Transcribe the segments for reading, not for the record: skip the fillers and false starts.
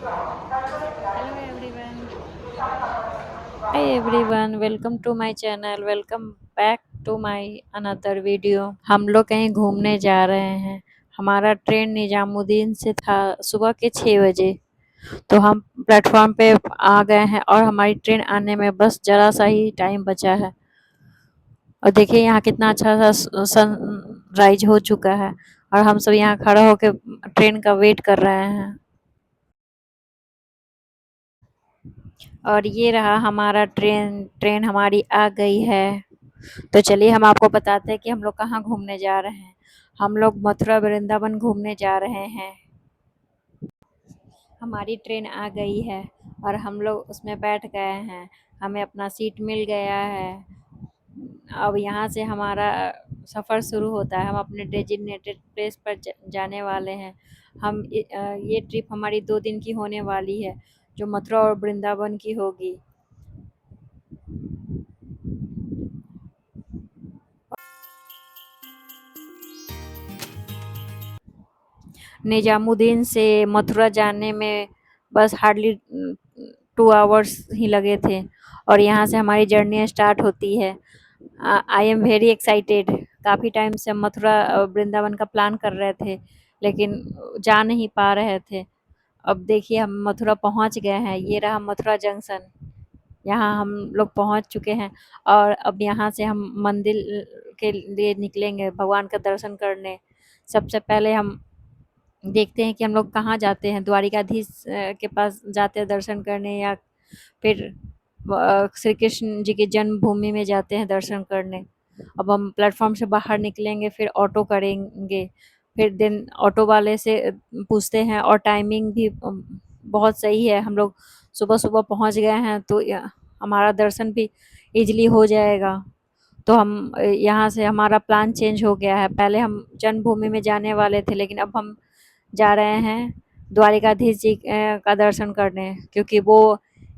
Hello everyone. Hi everyone, welcome to my channel. Welcome back to my another video. हम लोग कहीं घूमने जा रहे हैं। हमारा ट्रेन निजामुद्दीन से था सुबह के 6 बजे। तो हम प्लेटफॉर्म पे आ गए हैं और हमारी ट्रेन आने में बस जरा सा ही टाइम बचा है। और देखिए यहाँ कितना अच्छा सा सनराइज हो चुका है और हम सब यहाँ खड़ा होकर ट्रेन का वेट कर रहे हैं। और ये रहा हमारा ट्रेन। ट्रेन हमारी आ गई है। तो चलिए हम आपको बताते हैं कि हम लोग कहाँ घूमने जा रहे हैं। हम लोग मथुरा वृंदावन घूमने जा रहे हैं। हमारी ट्रेन आ गई है और हम लोग उसमें बैठ गए हैं। हमें अपना सीट मिल गया है। अब यहाँ से हमारा सफ़र शुरू होता है। हम अपने डेजिग्नेटेड प्लेस पर जाने वाले हैं। ये ट्रिप हमारी 2 दिन की होने वाली है, जो मथुरा और वृंदावन की होगी। निजामुद्दीन से मथुरा जाने में बस हार्डली 2 आवर्स ही लगे थे और यहाँ से हमारी जर्नी स्टार्ट होती है। I am very excited. काफ़ी टाइम से हम मथुरा वृंदावन का प्लान कर रहे थे, लेकिन जा नहीं पा रहे थे। अब देखिए हम मथुरा पहुँच गए हैं। ये रहा मथुरा जंक्शन। यहाँ हम लोग पहुँच चुके हैं और अब यहाँ से हम मंदिर के लिए निकलेंगे भगवान का दर्शन करने। सबसे पहले हम देखते हैं कि हम लोग कहाँ जाते हैं। द्वारिकाधीश के पास जाते हैं दर्शन करने, या फिर श्री कृष्ण जी की जन्मभूमि में जाते हैं दर्शन करने। अब हम प्लेटफॉर्म से बाहर निकलेंगे, फिर ऑटो करेंगे। फिर दिन ऑटो वाले से पूछते हैं और टाइमिंग भी बहुत सही है। हम लोग सुबह सुबह पहुंच गए हैं तो हमारा दर्शन भी इजीली हो जाएगा। तो हम यहाँ से हमारा प्लान चेंज हो गया है। पहले हम जन्मभूमि में जाने वाले थे, लेकिन अब हम जा रहे हैं द्वारिकाधीश जी का दर्शन करने, क्योंकि वो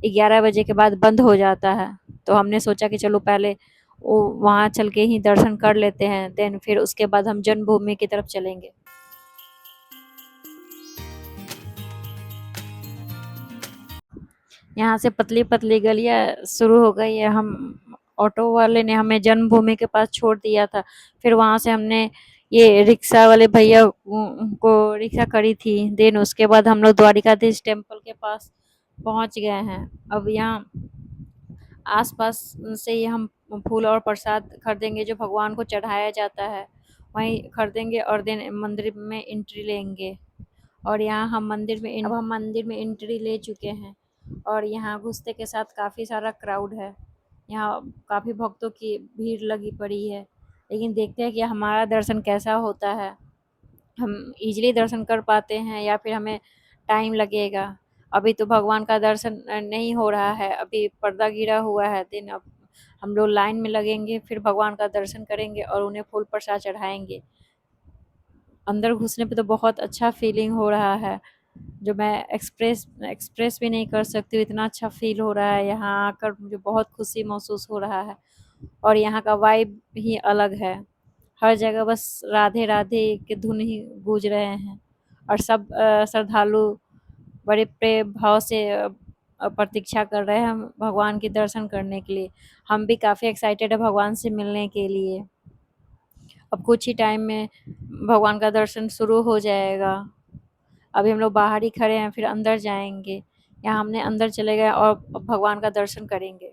11 बजे के बाद बंद हो जाता है। तो हमने सोचा कि चलो पहले वहाँ चल के ही दर्शन कर लेते हैं, देन फिर उसके बाद हम जन्मभूमि की तरफ चलेंगे। यहाँ से पतली पतली गलियाँ शुरू हो गई है। हम ऑटो वाले ने हमें जन्मभूमि के पास छोड़ दिया था। फिर वहाँ से हमने ये रिक्शा वाले भैया को रिक्शा करी थी। देन उसके बाद हम लोग द्वारिकाधीश टेम्पल के पास पहुँच गए हैं। अब यहाँ आस-पास से ही हम फूल और प्रसाद खरीदेंगे जो भगवान को चढ़ाया जाता है, वहीं खरीदेंगे और देन मंदिर में एंट्री लेंगे। और यहाँ हम मंदिर में एंट्री ले चुके हैं और यहाँ घुसते के साथ काफ़ी सारा क्राउड है। यहाँ काफ़ी भक्तों की भीड़ लगी पड़ी है, लेकिन देखते हैं कि हमारा दर्शन कैसा होता है। हम ईज़िली दर्शन कर पाते हैं या फिर हमें टाइम लगेगा। अभी तो भगवान का दर्शन नहीं हो रहा है, अभी पर्दा गिरा हुआ है। देन अब हम लोग लाइन में लगेंगे, फिर भगवान का दर्शन करेंगे और उन्हें फूल प्रसाद चढ़ाएँगे। अंदर घुसने पे तो बहुत अच्छा फीलिंग हो रहा है, जो मैं एक्सप्रेस भी नहीं कर सकती हूँ। इतना अच्छा फ़ील हो रहा है, यहाँ आकर मुझे बहुत खुशी महसूस हो रहा है और यहाँ का वाइब ही अलग है। हर जगह बस राधे राधे के धुन ही गूंज रहे हैं और सब श्रद्धालु बड़े प्रेम भाव से प्रतीक्षा कर रहे हैं भगवान के दर्शन करने के लिए। हम भी काफ़ी एक्साइटेड है भगवान से मिलने के लिए। अब कुछ ही टाइम में भगवान का दर्शन शुरू हो जाएगा। अभी हम लोग बाहर ही खड़े हैं, फिर अंदर जाएँगे। यहाँ हमने अंदर चले गए और भगवान का दर्शन करेंगे।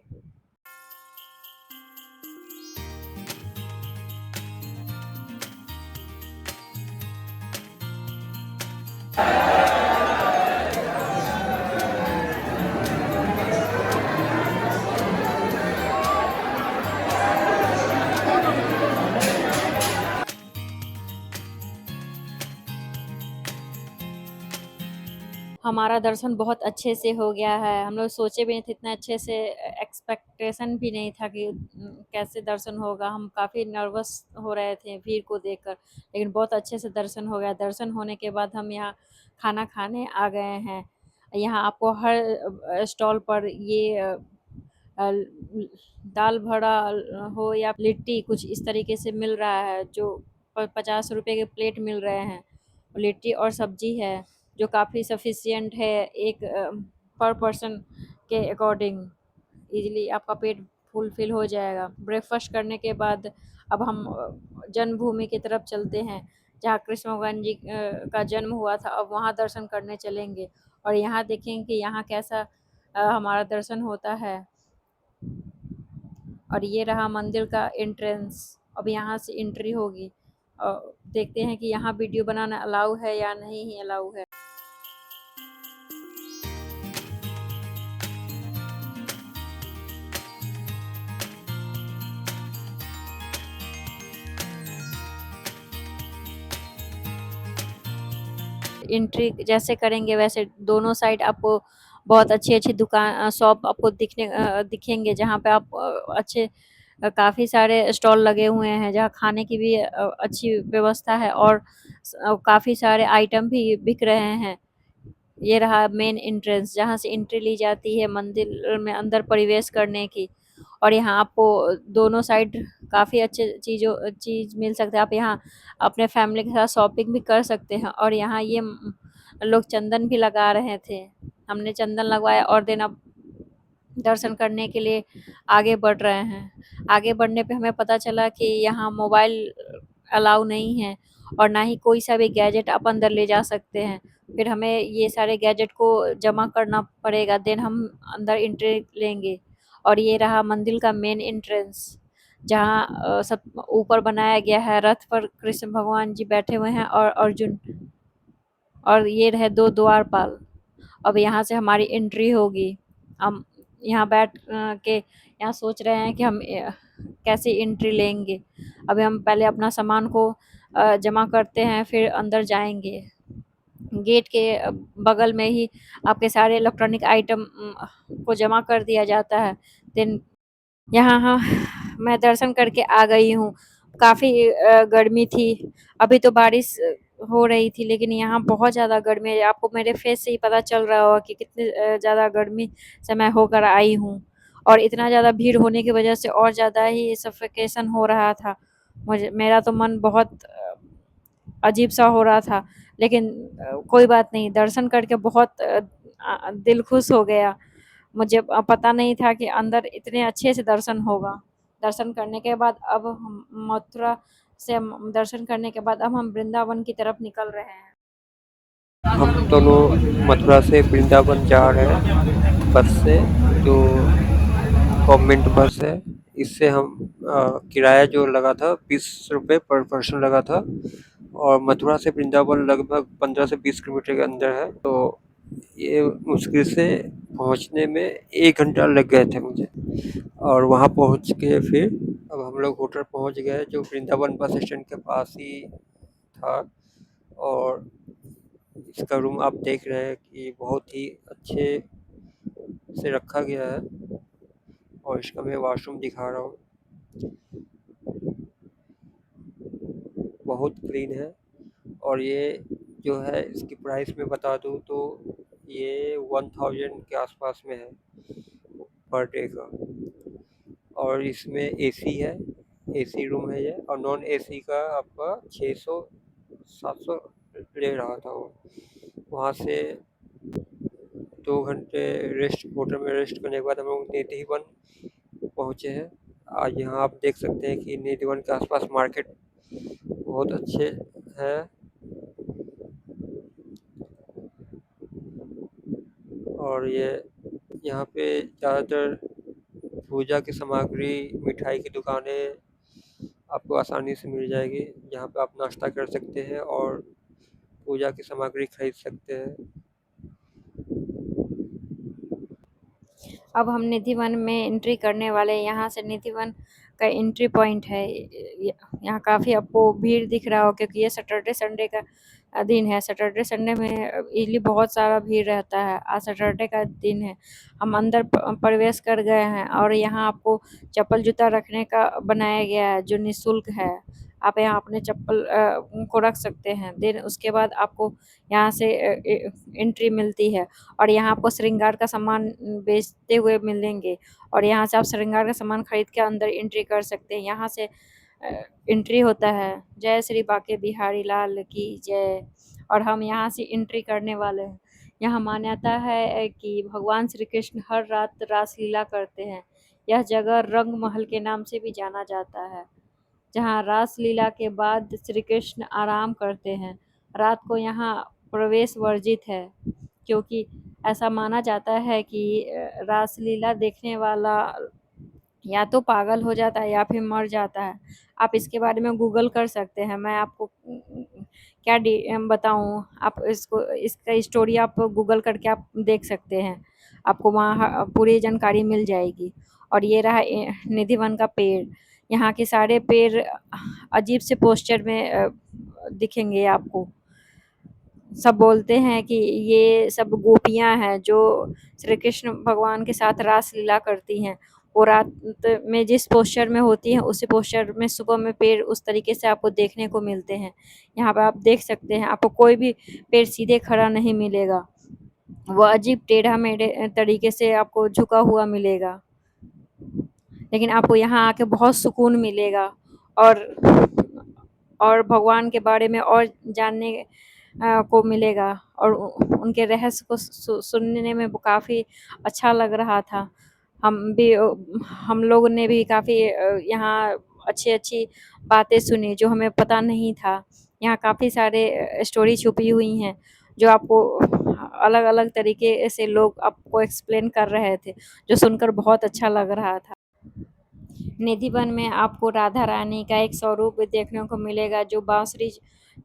हमारा दर्शन बहुत अच्छे से हो गया है। हम लोग सोचे भी नहीं थे इतने अच्छे से, एक्सपेक्टेशन भी नहीं था कि कैसे दर्शन होगा। हम काफ़ी नर्वस हो रहे थे भीड़ को देखकर, लेकिन बहुत अच्छे से दर्शन हो गया। दर्शन होने के बाद हम यहाँ खाना खाने आ गए हैं। यहाँ आपको हर स्टॉल पर ये दाल भड़ा हो या लिट्टी कुछ इस तरीके से मिल रहा है, जो 50 रुपए के प्लेट मिल रहे हैं। लिट्टी और सब्जी है। जो काफ़ी सफिशिएंट है एक पर पर्सन के अकॉर्डिंग। इजीली आपका पेट फुलफिल हो जाएगा। ब्रेकफास्ट करने के बाद अब हम जन्मभूमि की तरफ चलते हैं, जहाँ कृष्ण भगवान जी का जन्म हुआ था। अब वहाँ दर्शन करने चलेंगे और यहाँ देखेंगे कि यहाँ कैसा हमारा दर्शन होता है। और ये रहा मंदिर का एंट्रेंस। अब यहाँ से एंट्री होगी और देखते हैं कि यहाँ वीडियो बनाना अलाउ है या नहीं ही अलाउ है। एंट्री जैसे करेंगे वैसे दोनों साइड आपको बहुत अच्छी-अच्छी दुकान शॉप आपको दिखेंगे, जहाँ पे आप अच्छे काफ़ी सारे स्टॉल लगे हुए हैं, जहाँ खाने की भी अच्छी व्यवस्था है और काफ़ी सारे आइटम भी बिक रहे हैं। ये रहा मेन एंट्रेंस, जहाँ से एंट्री ली जाती है मंदिर में अंदर प्रवेश करने की। और यहाँ आपको दोनों साइड काफ़ी अच्छे चीज़ मिल सकते हैं। आप यहाँ अपने फैमिली के साथ शॉपिंग भी कर सकते हैं। और यहाँ ये लोग चंदन भी लगा रहे थे, हमने चंदन लगवाया और देन अब दर्शन करने के लिए आगे बढ़ रहे हैं। आगे बढ़ने पे हमें पता चला कि यहाँ मोबाइल अलाउ नहीं है और ना ही कोई सा भी गैजेट आप अंदर ले जा सकते हैं। फिर हमें ये सारे गैजेट को जमा करना पड़ेगा, देन हम अंदर एंट्री लेंगे। और ये रहा मंदिर का मेन एंट्रेंस, जहाँ सब ऊपर बनाया गया है रथ पर कृष्ण भगवान जी बैठे हुए हैं और अर्जुन, और ये रहे 2 द्वारपाल। अब यहाँ से हमारी एंट्री होगी। हम यहाँ बैठ के यहाँ सोच रहे हैं कि हम कैसे एंट्री लेंगे। अभी हम पहले अपना सामान को जमा करते हैं, फिर अंदर जाएँगे। गेट के बगल में ही आपके सारे इलेक्ट्रॉनिक आइटम को जमा कर दिया जाता है। देन यहाँ मैं दर्शन करके आ गई हूँ। काफ़ी गर्मी थी, अभी तो बारिश हो रही थी, लेकिन यहाँ बहुत ज़्यादा गर्मी है। आपको मेरे फेस से ही पता चल रहा होगा कि कितनी ज़्यादा गर्मी से मैं होकर आई हूँ। और इतना ज़्यादा भीड़ होने की वजह से और ज़्यादा ही सफोकेशन हो रहा था। मेरा तो मन बहुत अजीब-सा हो रहा था, लेकिन कोई बात नहीं, दर्शन करके बहुत दिल खुश हो गया। मुझे पता नहीं था कि अंदर इतने अच्छे से दर्शन होगा। दर्शन करने के बाद अब हम मथुरा से दर्शन करने के बाद अब हम वृंदावन की तरफ निकल रहे हैं। हम दोनों मथुरा से वृंदावन जा रहे हैं बस से, जो गवर्नमेंट बस है। इससे हम किराया जो लगा था 20 रुपये पर पर्सन लगा था, और मथुरा से वृंदावन लगभग 15 से 20 किलोमीटर के अंदर है। तो ये मुश्किल से पहुंचने में 1 घंटा लग गए थे मुझे। और वहां पहुंच के फिर अब हम लोग होटल पहुंच गए, जो वृंदावन बस स्टैंड के पास ही था। और इसका रूम आप देख रहे हैं कि बहुत ही अच्छे से रखा गया है। और इसका मैं वॉशरूम दिखा रहा हूँ, बहुत क्लीन है। और ये जो है इसकी प्राइस मैं बता दूँ तो ये 1000 के आसपास में है पर डे का। और इसमें एसी है, एसी रूम है ये। और नॉन एसी का आपका 600-700 ले रहा था वो। वहाँ से 2 घंटे रेस्ट, होटल में रेस्ट करने के बाद हम लोग निधिवन पहुँचे हैं। आज यहाँ आप देख सकते हैं कि निधिवन के आसपास मार्केट बहुत अच्छे हैं। और ये यहाँ पे ज़्यादातर पूजा की सामग्री, मिठाई की दुकानें आपको आसानी से मिल जाएगी। यहाँ पे आप नाश्ता कर सकते हैं और पूजा की सामग्री खरीद सकते हैं। अब हम निधिवन में एंट्री करने वाले हैं। यहाँ से निधिवन का एंट्री पॉइंट है। यहाँ काफ़ी आपको भीड़ दिख रहा हो, क्योंकि ये सैटरडे संडे का दिन है। सैटरडे संडे में इजली बहुत सारा भीड़ रहता है। आज सैटरडे का दिन है। हम अंदर प्रवेश कर गए हैं और यहाँ आपको चप्पल जूता रखने का बनाया गया है, जो निःशुल्क है। आप यहाँ अपने चप्पल को रख सकते हैं। देन उसके बाद आपको यहाँ से एंट्री मिलती है। और यहाँ आपको श्रृंगार का सामान बेचते हुए मिलेंगे, और यहाँ से आप श्रृंगार का सामान खरीद के अंदर एंट्री कर सकते हैं। यहाँ से एंट्री होता है। जय श्री बांके बिहारी लाल की जय। और हम यहाँ से एंट्री करने वाले हैं। यहाँ मान्यता है कि भगवान श्री कृष्ण हर रात रासलीला करते हैं। यह जगह रंग महल के नाम से भी जाना जाता है, जहाँ रासलीला के बाद श्री कृष्ण आराम करते हैं। रात को यहाँ प्रवेश वर्जित है, क्योंकि ऐसा माना जाता है कि रासलीला देखने वाला या तो पागल हो जाता है या फिर मर जाता है। आप इसके बारे में गूगल कर सकते हैं। मैं आपको क्या बताऊँ, आप इसका स्टोरी आप गूगल करके आप देख सकते हैं। आपको वहाँ पूरी जानकारी मिल जाएगी। और ये रहा निधिवन का पेड़। यहाँ के सारे पेड़ अजीब से पोस्चर में दिखेंगे आपको। सब बोलते हैं कि ये सब गोपियाँ हैं जो श्री कृष्ण भगवान के साथ रासलीला करती हैं। वो रात में जिस पोस्चर में होती हैं, उसी पोस्चर में सुबह में पेड़ उस तरीके से आपको देखने को मिलते हैं। यहाँ पे आप देख सकते हैं, आपको कोई भी पेड़ सीधे खड़ा नहीं मिलेगा। वो अजीब टेढ़ा-मेढ़े तरीके से आपको झुका हुआ मिलेगा। लेकिन आपको यहाँ आके बहुत सुकून मिलेगा और भगवान के बारे में और जानने को मिलेगा और उनके रहस्य को सुनने में काफ़ी अच्छा लग रहा था। हम लोगों ने भी काफ़ी यहाँ अच्छी-अच्छी बातें सुनी जो हमें पता नहीं था। यहाँ काफ़ी सारे स्टोरी छुपी हुई हैं, जो आपको अलग-अलग तरीके से लोग आपको एक्सप्लेन कर रहे थे, जो सुनकर बहुत अच्छा लग रहा था। निधिवन में आपको राधा रानी का एक स्वरूप देखने को मिलेगा, जो बांसुरी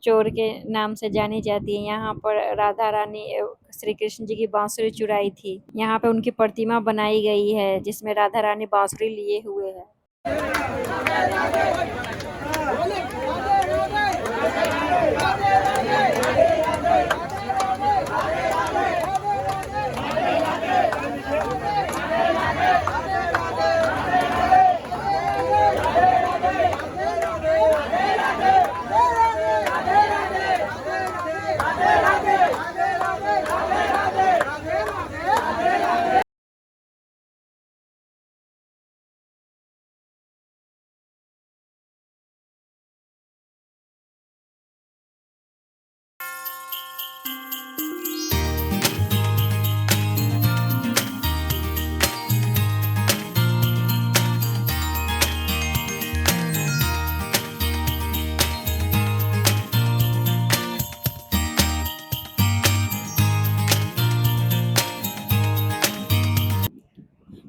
चोर के नाम से जानी जाती है। यहाँ पर राधा रानी श्री कृष्ण जी की बांसुरी चुराई थी। यहाँ पे उनकी प्रतिमा बनाई गई है, जिसमें राधा रानी बांसुरी लिए हुए है।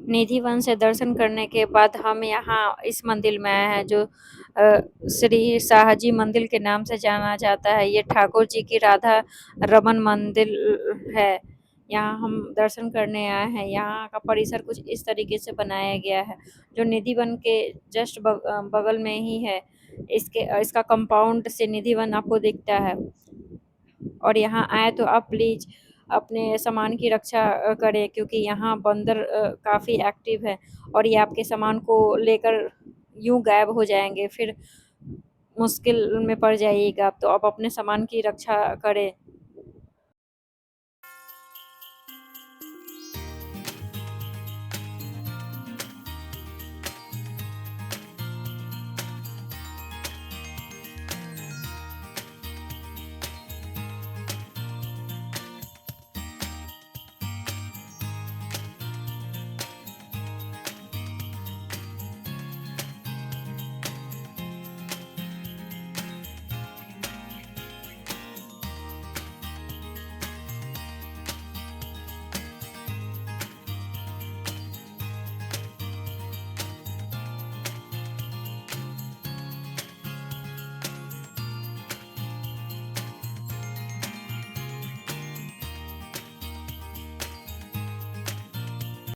निधिवन से दर्शन करने के बाद हम यहाँ इस मंदिर में आए हैं, जो श्री शाहजी मंदिर के नाम से जाना जाता है। ये ठाकुर जी की राधा रमन मंदिर है। यहाँ हम दर्शन करने आए हैं। यहाँ का परिसर कुछ इस तरीके से बनाया गया है, जो निधिवन के जस्ट बगल में ही है। इसका कंपाउंड से निधिवन आपको दिखता है। और यहाँ आए तो आप प्लीज़ अपने सामान की रक्षा करें, क्योंकि यहाँ बंदर काफ़ी एक्टिव है और ये आपके सामान को लेकर यूँ गायब हो जाएँगे, फिर मुश्किल में पड़ जाइएगा। तो आप अपने सामान की रक्षा करें।